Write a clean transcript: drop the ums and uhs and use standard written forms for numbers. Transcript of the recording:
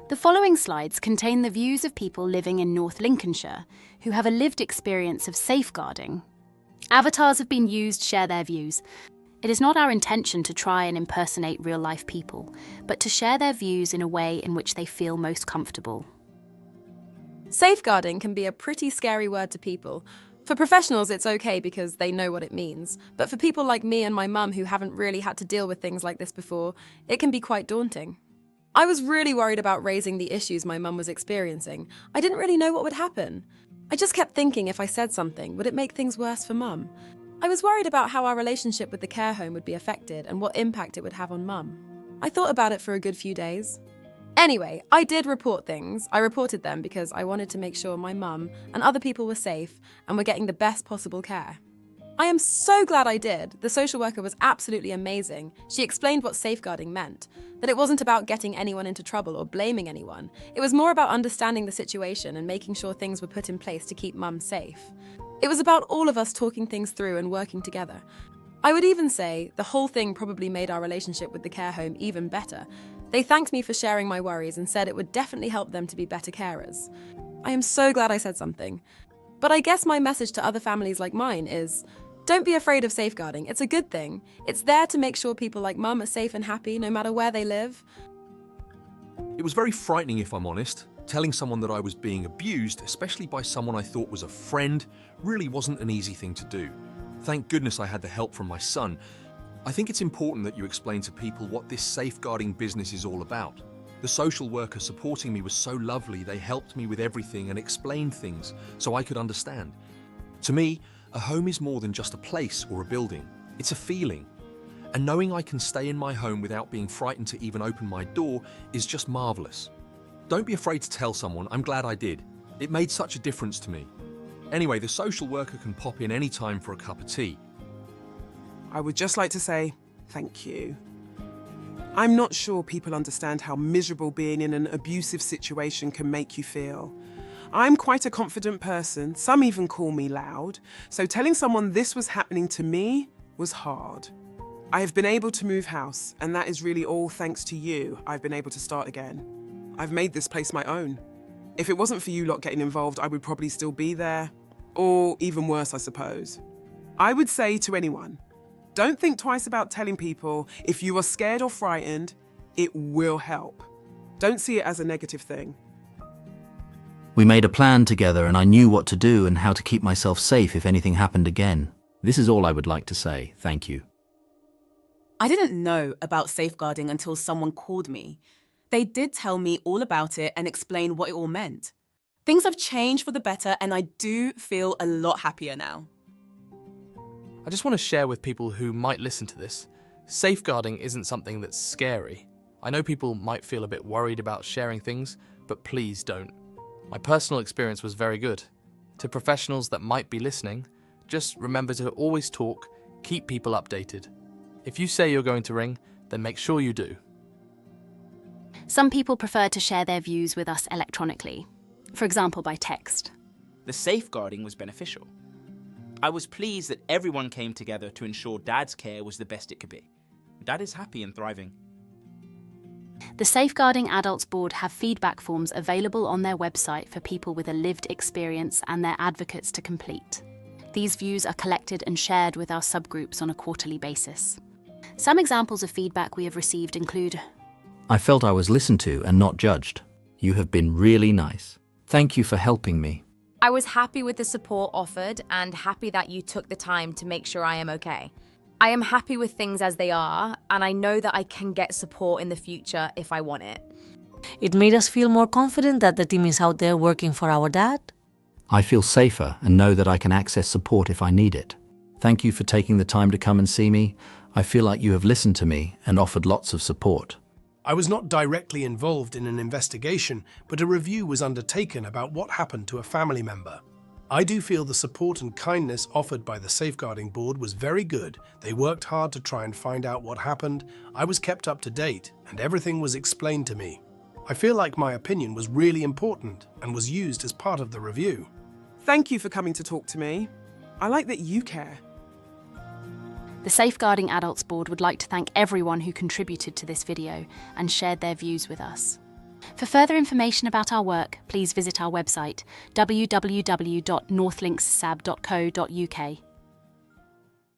The following slides contain the views of people living in North Lincolnshire who have a lived experience of safeguarding. Avatars have been used to share their views. It is not our intention to try and impersonate real-life people, but to share their views in a way in which they feel most comfortable. Safeguarding can be a pretty scary word to people. For professionals, it's okay because they know what it means. But for people like me and my mum who haven't really had to deal with things like this before, it can be quite daunting. I was really worried about raising the issues my mum was experiencing. I didn't really know what would happen. I just kept thinking if I said something, would it make things worse for mum? I was worried about how our relationship with the care home would be affected and what impact it would have on mum. I thought about it for a good few days. Anyway, I did report things. I reported them because I wanted to make sure my mum and other people were safe and were getting the best possible care. I am so glad I did. The social worker was absolutely amazing. She explained what safeguarding meant, that it wasn't about getting anyone into trouble or blaming anyone. It was more about understanding the situation and making sure things were put in place to keep mum safe. It was about all of us talking things through and working together. I would even say the whole thing probably made our relationship with the care home even better. They thanked me for sharing my worries and said it would definitely help them to be better carers. I am so glad I said something. But I guess my message to other families like mine is, don't be afraid of safeguarding. It's a good thing. It's there to make sure people like mum are safe and happy no matter where they live. It was very frightening, if I'm honest. Telling someone that I was being abused, especially by someone I thought was a friend, really wasn't an easy thing to do. Thank goodness I had the help from my son. I think it's important that you explain to people what this safeguarding business is all about. The social worker supporting me was so lovely. They helped me with everything and explained things so I could understand. To me, a home is more than just a place or a building. It's a feeling. And knowing I can stay in my home without being frightened to even open my door is just marvelous. Don't be afraid to tell someone. I'm glad I did. It made such a difference to me. Anyway, the social worker can pop in any time for a cup of tea. I would just like to say thank you. I'm not sure people understand how miserable being in an abusive situation can make you feel. I'm quite a confident person, some even call me loud, so telling someone this was happening to me was hard. I have been able to move house, and that is really all thanks to you I've been able to start again. I've made this place my own. If it wasn't for you lot getting involved, I would probably still be there, or even worse, I suppose. I would say to anyone, don't think twice about telling people. If you are scared or frightened, it will help. Don't see it as a negative thing. We made a plan together and I knew what to do and how to keep myself safe if anything happened again. This is all I would like to say. Thank you. I didn't know about safeguarding until someone called me. They did tell me all about it and explain what it all meant. Things have changed for the better and I do feel a lot happier now. I just want to share with people who might listen to this, safeguarding isn't something that's scary. I know people might feel a bit worried about sharing things, but please don't. My personal experience was very good. To professionals that might be listening, just remember to always talk, keep people updated. If you say you're going to ring, then make sure you do. Some people prefer to share their views with us electronically, for example by text. The safeguarding was beneficial. I was pleased that everyone came together to ensure Dad's care was the best it could be. Dad is happy and thriving. The Safeguarding Adults Board have feedback forms available on their website for people with a lived experience and their advocates to complete. These views are collected and shared with our subgroups on a quarterly basis. Some examples of feedback we have received include: I felt I was listened to and not judged. You have been really nice. Thank you for helping me. I was happy with the support offered and happy that you took the time to make sure I am okay. I am happy with things as they are, and I know that I can get support in the future if I want it. It made us feel more confident that the team is out there working for our dad. I feel safer and know that I can access support if I need it. Thank you for taking the time to come and see me. I feel like you have listened to me and offered lots of support. I was not directly involved in an investigation, but a review was undertaken about what happened to a family member. I do feel the support and kindness offered by the Safeguarding Board was very good. They worked hard to try and find out what happened. I was kept up to date and everything was explained to me. I feel like my opinion was really important and was used as part of the review. Thank you for coming to talk to me. I like that you care. The Safeguarding Adults Board would like to thank everyone who contributed to this video and shared their views with us. For further information about our work, please visit our website www.northlinksab.co.uk.